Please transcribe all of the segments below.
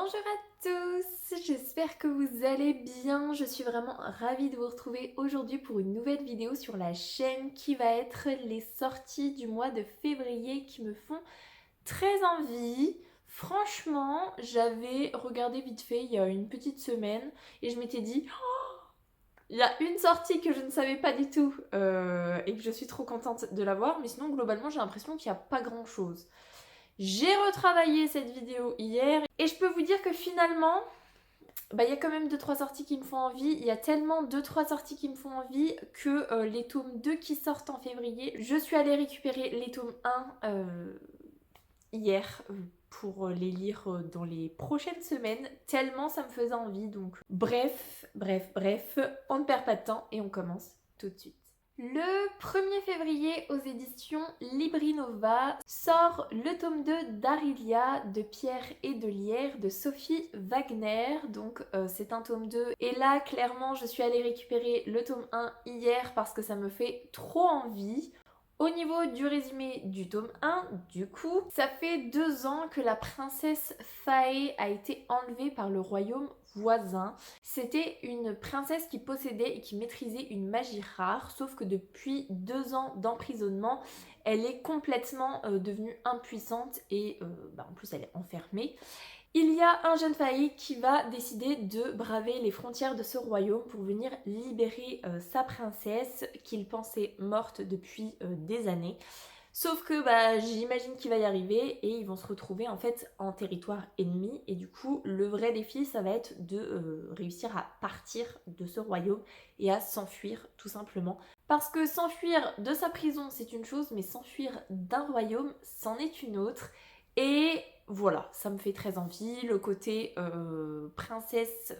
Bonjour à tous, j'espère que vous allez bien. Je suis vraiment ravie de vous retrouver aujourd'hui pour une nouvelle vidéo sur la chaîne qui va être les sorties du mois de février qui me font très envie. Franchement, j'avais regardé vite fait il y a une petite semaine et je m'étais dit il y a une sortie que je ne savais pas du tout et que je suis trop contente de la voir, mais sinon globalement j'ai l'impression qu'il n'y a pas grand chose. J'ai retravaillé cette vidéo hier et je peux vous dire que finalement, il y a quand même 2-3 sorties qui me font envie. Il y a tellement 2-3 sorties qui me font envie que les tomes 2 qui sortent en février, je suis allée récupérer les tomes 1 hier pour les lire dans les prochaines semaines, tellement ça me faisait envie. Donc bref, on ne perd pas de temps et on commence tout de suite. Le 1er février aux éditions Librinova sort le tome 2 d'Arilia de Pierre et de Lierre de Sophie Wagner. Donc c'est un tome 2 et là clairement je suis allée récupérer le tome 1 hier parce que ça me fait trop envie. Au niveau du résumé du tome 1, du coup, ça fait 2 ans que la princesse Fae a été enlevée par le royaume voisin. C'était une princesse qui possédait et qui maîtrisait une magie rare, sauf que depuis 2 ans d'emprisonnement, elle est complètement devenue impuissante et en plus elle est enfermée. Il y a un jeune failli qui va décider de braver les frontières de ce royaume pour venir libérer sa princesse qu'il pensait morte depuis des années. Sauf que j'imagine qu'il va y arriver et ils vont se retrouver en fait en territoire ennemi et du coup le vrai défi ça va être de réussir à partir de ce royaume et à s'enfuir tout simplement. Parce que s'enfuir de sa prison c'est une chose mais s'enfuir d'un royaume c'en est une autre. Et voilà, ça me fait très envie. Le côté princesse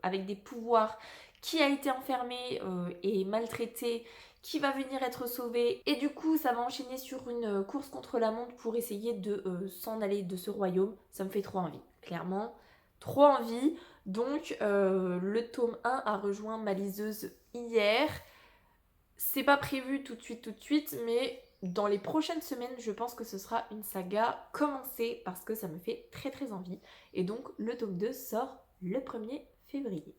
avec des pouvoirs qui a été enfermée et maltraitée, qui va venir être sauvée. Et du coup, ça va enchaîner sur une course contre la montre pour essayer de s'en aller de ce royaume. Ça me fait trop envie, clairement. Trop envie. Donc, le tome 1 a rejoint ma liseuse hier. C'est pas prévu tout de suite, mais dans les prochaines semaines, je pense que ce sera une saga commencée parce que ça me fait très envie. Et donc, le tome 2 sort le 1er février.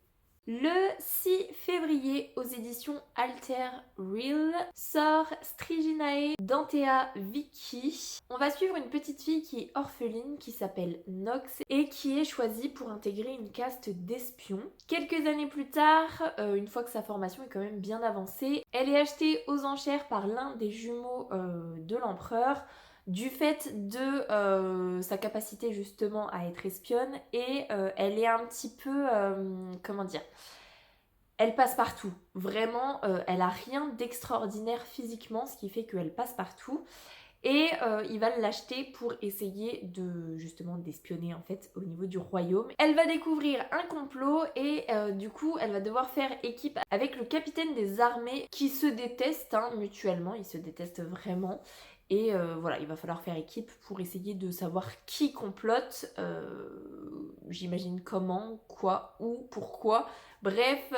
Le 6 février, aux éditions Alter Real, sort Striginae Dantea Vicky. On va suivre une petite fille qui est orpheline, qui s'appelle Nox, et qui est choisie pour intégrer une caste d'espions. Quelques années plus tard, une fois que sa formation est quand même bien avancée, elle est achetée aux enchères par l'un des jumeaux de l'empereur, du fait de sa capacité justement à être espionne et elle est un petit peu, comment dire, elle passe partout. Vraiment, elle a rien d'extraordinaire physiquement, ce qui fait qu'elle passe partout. Et il va l'acheter pour essayer de justement d'espionner en fait au niveau du royaume. Elle va découvrir un complot et du coup elle va devoir faire équipe avec le capitaine des armées qui se détestent mutuellement, ils se détestent vraiment. Et voilà, il va falloir faire équipe pour essayer de savoir qui complote, j'imagine comment, quoi, où, pourquoi. Bref,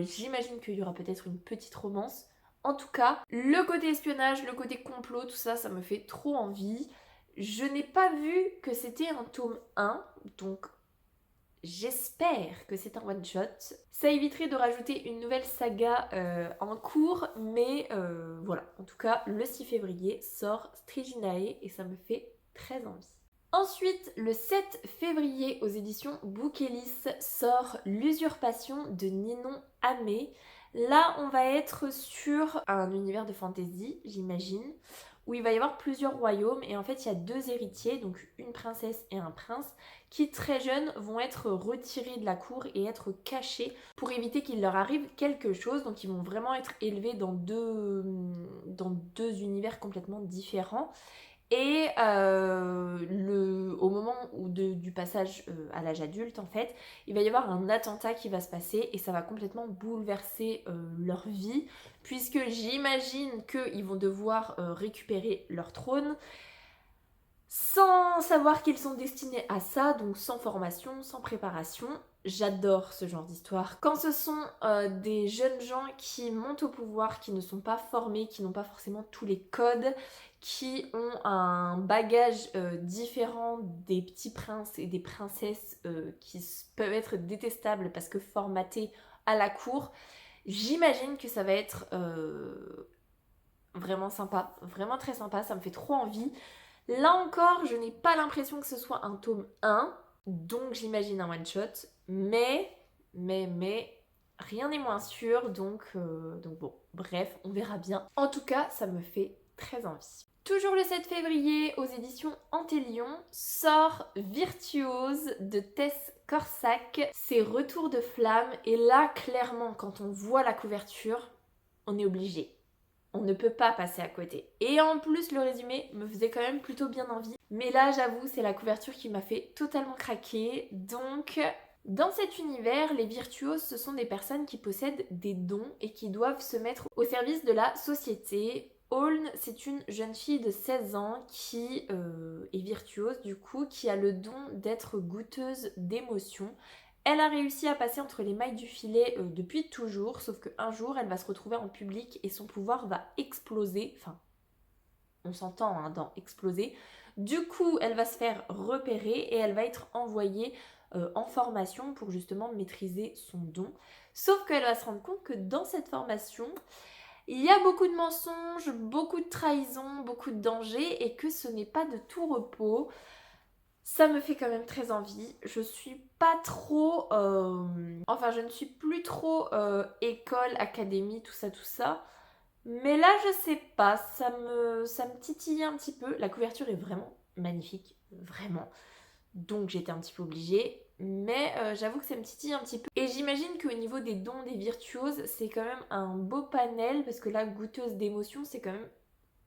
j'imagine qu'il y aura peut-être une petite romance. En tout cas, le côté espionnage, le côté complot, tout ça, ça me fait trop envie. Je n'ai pas vu que c'était un tome 1, donc j'espère que c'est un one-shot. Ça éviterait de rajouter une nouvelle saga en cours, mais voilà. En tout cas, le 6 février sort Striginae et ça me fait très envie. Ensuite, le 7 février aux éditions Bouquelis sort L'usurpation de Ninon Amé. Là, on va être sur un univers de fantasy, j'imagine, où il va y avoir plusieurs royaumes et en fait il y a 2 héritiers, donc une princesse et un prince, qui très jeunes vont être retirés de la cour et être cachés pour éviter qu'il leur arrive quelque chose. Donc ils vont vraiment être élevés dans deux univers complètement différents. Et au moment du passage à l'âge adulte, en fait, il va y avoir un attentat qui va se passer et ça va complètement bouleverser leur vie, puisque j'imagine qu'ils vont devoir récupérer leur trône sans savoir qu'ils sont destinés à ça, donc sans formation, sans préparation. J'adore ce genre d'histoire. Quand ce sont des jeunes gens qui montent au pouvoir, qui ne sont pas formés, qui n'ont pas forcément tous les codes, qui ont un bagage différent des petits princes et des princesses qui peuvent être détestables parce que formatés à la cour. J'imagine que ça va être vraiment sympa, vraiment très sympa, ça me fait trop envie. Là encore, je n'ai pas l'impression que ce soit un tome 1, donc j'imagine un one-shot, mais, rien n'est moins sûr, donc bon, bref, on verra bien. En tout cas, ça me fait très envie. Toujours le 7 février, aux éditions Antélion, sort Virtuose de Tess Corsac. C'est Retour de flamme, et là, clairement, quand on voit la couverture, on est obligé. On ne peut pas passer à côté. Et en plus, le résumé me faisait quand même plutôt bien envie. Mais là, j'avoue, c'est la couverture qui m'a fait totalement craquer. Donc, dans cet univers, les virtuoses, ce sont des personnes qui possèdent des dons et qui doivent se mettre au service de la société. Aulne, c'est une jeune fille de 16 ans qui est virtuose du coup, qui a le don d'être goûteuse d'émotions. Elle a réussi à passer entre les mailles du filet depuis toujours, sauf qu'un jour, elle va se retrouver en public et son pouvoir va exploser. Enfin, on s'entend hein, dans exploser. Du coup, elle va se faire repérer et elle va être envoyée en formation pour justement maîtriser son don. Sauf qu'elle va se rendre compte que dans cette formation, il y a beaucoup de mensonges, beaucoup de trahisons, beaucoup de dangers et que ce n'est pas de tout repos. Ça me fait quand même très envie. Je suis pas trop... Enfin, je ne suis plus trop école, académie, tout ça. Mais là, je sais pas, ça me titille un petit peu. La couverture est vraiment magnifique, vraiment. Donc j'étais un petit peu obligée. Mais j'avoue que ça me titille un petit peu. Et j'imagine qu'au niveau des dons des virtuoses, c'est quand même un beau panel. Parce que la goûteuse d'émotions, c'est quand même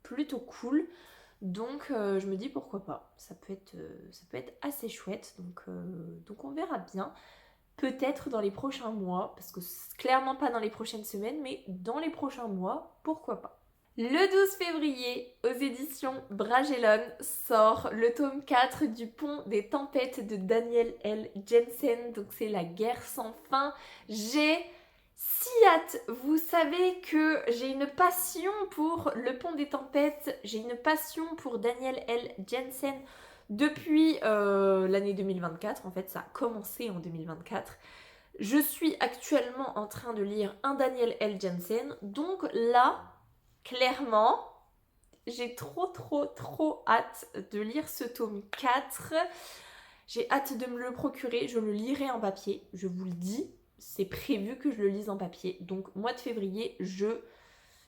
plutôt cool. Donc je me dis pourquoi pas, ça peut être assez chouette, donc on verra bien. Peut-être dans les prochains mois, parce que clairement pas dans les prochaines semaines, mais dans les prochains mois, pourquoi pas. Le 12 février, aux éditions Bragelonne, sort le tome 4 du Pont des Tempêtes de Daniel L. Jensen, donc c'est la guerre sans fin. J'ai si hâte, vous savez que j'ai une passion pour le Pont des Tempêtes, j'ai une passion pour Daniel L. Jensen depuis l'année 2024, en fait ça a commencé en 2024. Je suis actuellement en train de lire un Daniel L. Jensen, donc là, clairement, j'ai trop hâte de lire ce tome 4. J'ai hâte de me le procurer, je le lirai en papier, je vous le dis. C'est prévu que je le lise en papier. Donc, mois de février,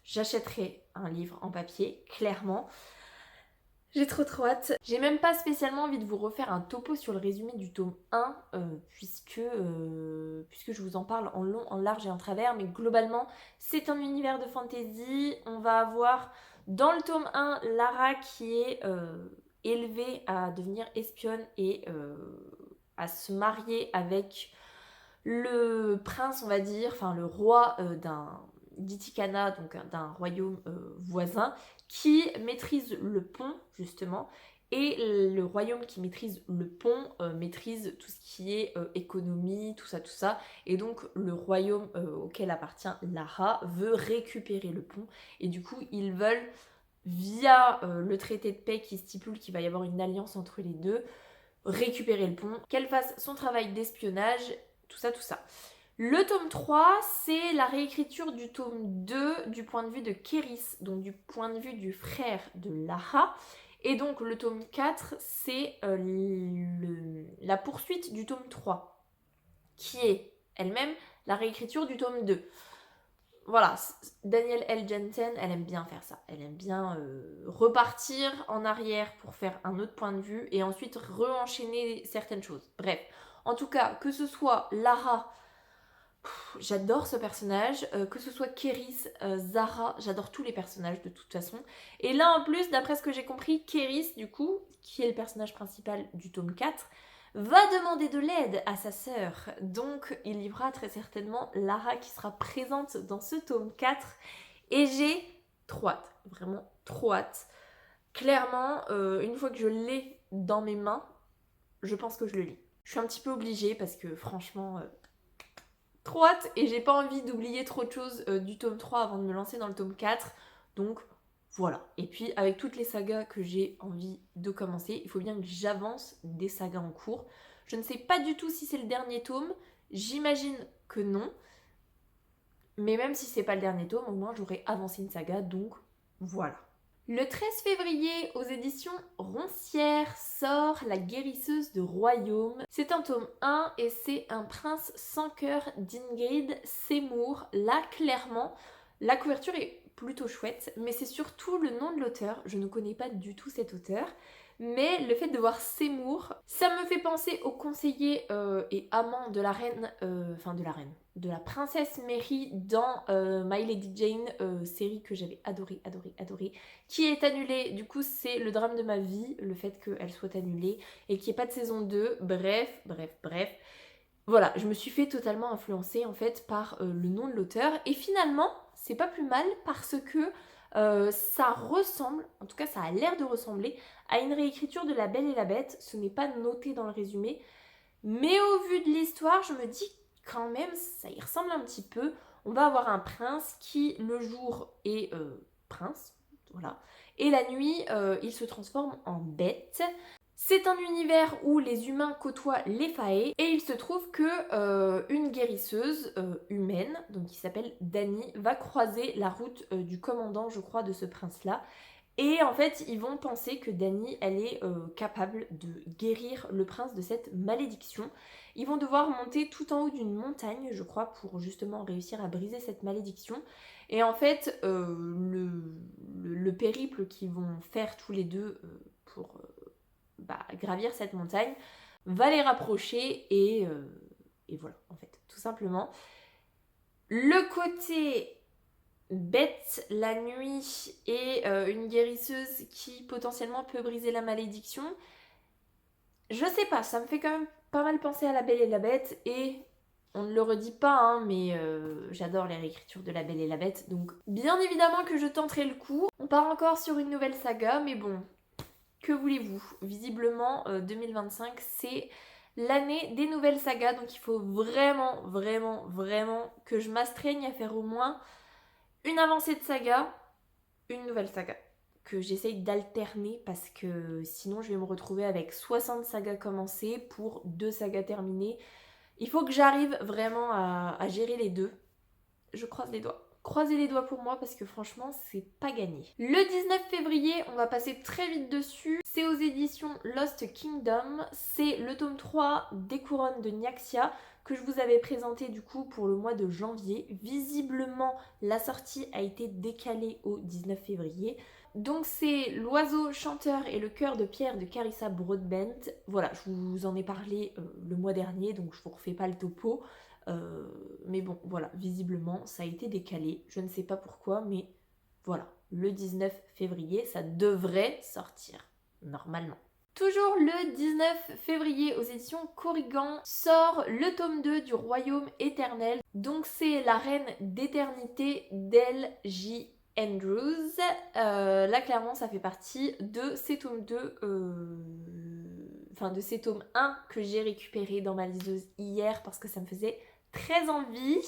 j'achèterai un livre en papier, clairement. J'ai trop hâte. J'ai même pas spécialement envie de vous refaire un topo sur le résumé du tome 1, puisque je vous en parle en long, en large et en travers. Mais globalement, c'est un univers de fantasy. On va avoir dans le tome 1 Lara qui est élevée à devenir espionne et à se marier avec le prince, on va dire, enfin le roi d'Itikana, donc d'un royaume voisin, qui maîtrise le pont, justement, et le royaume qui maîtrise le pont maîtrise tout ce qui est économie, tout ça. Et donc le royaume auquel appartient Lara veut récupérer le pont. Et du coup, ils veulent, via le traité de paix qui stipule qu'il va y avoir une alliance entre les deux, récupérer le pont, qu'elle fasse son travail d'espionnage, tout ça. Le tome 3, c'est la réécriture du tome 2 du point de vue de Kéris, donc du point de vue du frère de Lara. Et donc le tome 4, c'est la poursuite du tome 3, qui est elle-même la réécriture du tome 2. Voilà, Daniel L. Jensen, elle aime bien faire ça. Elle aime bien repartir en arrière pour faire un autre point de vue et ensuite re-enchaîner certaines choses. Bref, en tout cas, que ce soit Lara, j'adore ce personnage, que ce soit Kéris, Zara, j'adore tous les personnages de toute façon. Et là en plus, d'après ce que j'ai compris, Kéris, du coup, qui est le personnage principal du tome 4, va demander de l'aide à sa sœur. Donc il y aura très certainement Lara qui sera présente dans ce tome 4. Et j'ai trop hâte, vraiment trop hâte. Clairement, une fois que je l'ai dans mes mains, je pense que je le lis. Je suis un petit peu obligée parce que franchement, trop hâte et j'ai pas envie d'oublier trop de choses du tome 3 avant de me lancer dans le tome 4. Donc Voilà. Et puis avec toutes les sagas que j'ai envie de commencer, il faut bien que j'avance des sagas en cours. Je ne sais pas du tout si c'est le dernier tome, j'imagine que non. Mais même si c'est pas le dernier tome, au moins j'aurai avancé une saga, donc voilà. Le 13 février, aux éditions Roncière, sort La guérisseuse de Royaume. C'est un tome 1 et c'est un prince sans cœur d'Ingrid Seymour. Là, clairement, la couverture est plutôt chouette, mais c'est surtout le nom de l'auteur. Je ne connais pas du tout cet auteur. Mais le fait de voir Seymour, ça me fait penser au conseiller et amant de la reine, de la princesse Mary dans My Lady Jane, série que j'avais adorée, qui est annulée. Du coup, c'est le drame de ma vie, le fait qu'elle soit annulée et qu'il n'y ait pas de saison 2. Bref. Voilà, je me suis fait totalement influencer en fait par le nom de l'auteur. Et finalement, c'est pas plus mal parce que ça ressemble, en tout cas ça a l'air de ressembler à une réécriture de La Belle et la Bête. Ce n'est pas noté dans le résumé, mais au vu de l'histoire, je me dis quand même ça y ressemble un petit peu. On va avoir un prince qui le jour est prince, voilà, et la nuit il se transforme en bête. C'est un univers où les humains côtoient les faées et il se trouve que une guérisseuse humaine, donc qui s'appelle Dany, va croiser la route du commandant, je crois, de ce prince-là. Et en fait, ils vont penser que Dany, elle est capable de guérir le prince de cette malédiction. Ils vont devoir monter tout en haut d'une montagne, je crois, pour justement réussir à briser cette malédiction. Et en fait, le périple qu'ils vont faire tous les deux pour gravir cette montagne va les rapprocher et voilà, en fait, tout simplement. Le côté bête la nuit et une guérisseuse qui potentiellement peut briser la malédiction, je sais pas, ça me fait quand même pas mal penser à La Belle et la Bête et on ne le redit pas, hein, mais j'adore les réécritures de La Belle et la Bête, donc bien évidemment que je tenterai le coup. On part encore sur une nouvelle saga, mais bon, que voulez-vous? Visiblement, 2025, c'est l'année des nouvelles sagas, donc il faut vraiment que je m'astreigne à faire au moins une avancée de saga, une nouvelle saga, que j'essaye d'alterner parce que sinon je vais me retrouver avec 60 sagas commencées pour 2 sagas terminées. Il faut que j'arrive vraiment à gérer les deux. Je croise les doigts. Croisez les doigts pour moi parce que franchement c'est pas gagné. Le 19 février, on va passer très vite dessus. C'est aux éditions Lost Kingdom. C'est le tome 3 des couronnes de Nyaxia que je vous avais présenté du coup pour le mois de janvier. Visiblement la sortie a été décalée au 19 février. Donc c'est L'oiseau chanteur et le cœur de pierre de Carissa Broadbent. Voilà, je vous en ai parlé le mois dernier, donc je vous refais pas le topo. Mais bon, voilà, visiblement, ça a été décalé. Je ne sais pas pourquoi, mais voilà, le 19 février, ça devrait sortir, normalement. Toujours le 19 février aux éditions Corrigan sort le tome 2 du Royaume éternel. Donc c'est La Reine d'éternité d'L.J. Andrews. Là clairement ça fait partie de ces tomes 2, de ces tomes 1 que j'ai récupéré dans ma liseuse hier parce que ça me faisait très envie.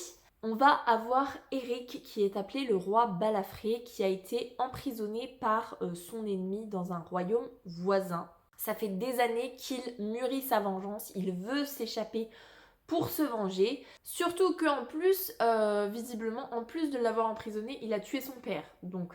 On va avoir Eric qui est appelé le roi Balafré qui a été emprisonné par son ennemi dans un royaume voisin. Ça fait des années qu'il mûrit sa vengeance, il veut s'échapper pour se venger. Surtout qu'en plus, visiblement, en plus de l'avoir emprisonné, il a tué son père. Donc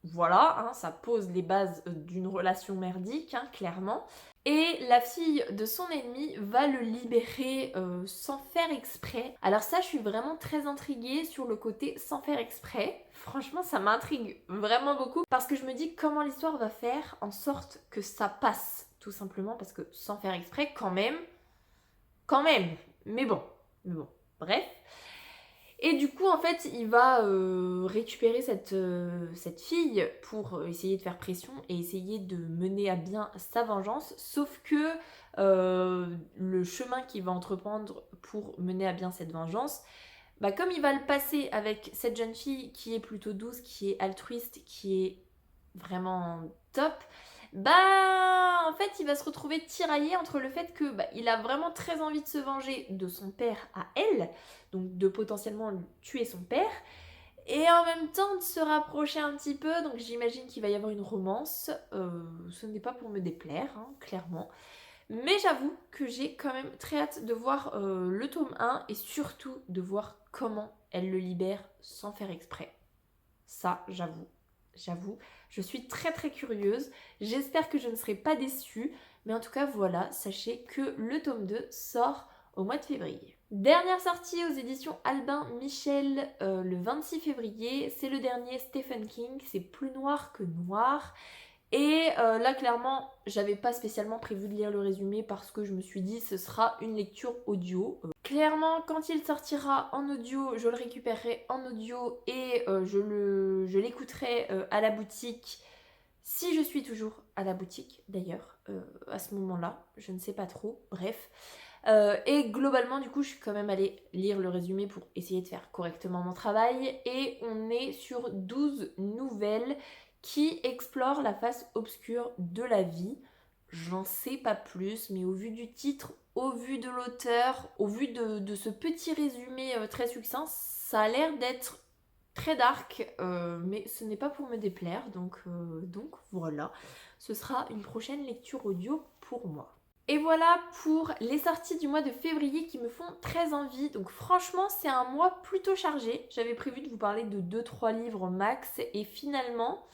voilà, hein, ça pose les bases d'une relation merdique, hein, clairement. Et la fille de son ennemi va le libérer sans faire exprès. Alors ça, je suis vraiment très intriguée sur le côté sans faire exprès. Franchement, ça m'intrigue vraiment beaucoup parce que je me dis comment l'histoire va faire en sorte que ça passe, tout simplement, parce que sans faire exprès, quand même, mais bon, bref. Et du coup, en fait, il va récupérer cette fille pour essayer de faire pression et essayer de mener à bien sa vengeance. Sauf que le chemin qu'il va entreprendre pour mener à bien cette vengeance, comme il va le passer avec cette jeune fille qui est plutôt douce, qui est altruiste, qui est vraiment top, en fait il va se retrouver tiraillé entre le fait que il a vraiment très envie de se venger de son père à elle, donc de potentiellement tuer son père, et en même temps de se rapprocher un petit peu, donc j'imagine qu'il va y avoir une romance. Ce n'est pas pour me déplaire, hein, clairement. Mais j'avoue que j'ai quand même très hâte de voir le tome 1 et surtout de voir comment elle le libère sans faire exprès. Ça, j'avoue, je suis très très curieuse. J'espère que je ne serai pas déçue. Mais en tout cas, voilà, sachez que le tome 2 sort au mois de février. Dernière sortie aux éditions Albin Michel le 26 février. C'est le dernier Stephen King. C'est plus noir que noir. Et là, clairement, j'avais pas spécialement prévu de lire le résumé parce que je me suis dit ce sera une lecture audio. Clairement, quand il sortira en audio, je le récupérerai en audio et je l'écouterai à la boutique. Si je suis toujours à la boutique, d'ailleurs, à ce moment-là, je ne sais pas trop, bref. Et globalement, du coup, je suis quand même allée lire le résumé pour essayer de faire correctement mon travail. Et on est sur 12 nouvelles qui explorent la face obscure de la vie. J'en sais pas plus, mais au vu du titre, au vu de l'auteur, au vu de ce petit résumé très succinct, ça a l'air d'être très dark, mais ce n'est pas pour me déplaire, donc voilà. Ce sera une prochaine lecture audio pour moi. Et voilà pour les sorties du mois de février qui me font très envie. Donc franchement, c'est un mois plutôt chargé. J'avais prévu de vous parler de 2-3 livres max et finalement,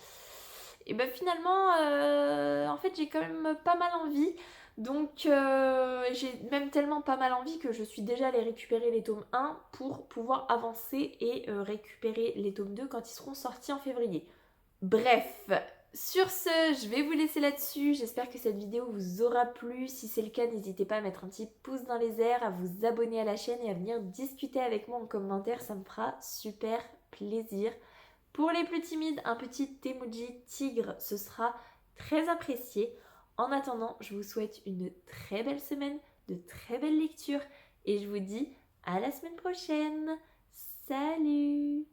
en fait, j'ai quand même pas mal envie. Donc j'ai même tellement pas mal envie que je suis déjà allée récupérer les tomes 1 pour pouvoir avancer et récupérer les tomes 2 quand ils seront sortis en février. Bref, sur ce, je vais vous laisser là-dessus. J'espère que cette vidéo vous aura plu. Si c'est le cas, n'hésitez pas à mettre un petit pouce dans les airs, à vous abonner à la chaîne et à venir discuter avec moi en commentaire. Ça me fera super plaisir. Pour les plus timides, un petit emoji tigre, ce sera très apprécié. En attendant, je vous souhaite une très belle semaine, de très belles lectures et je vous dis à la semaine prochaine. Salut!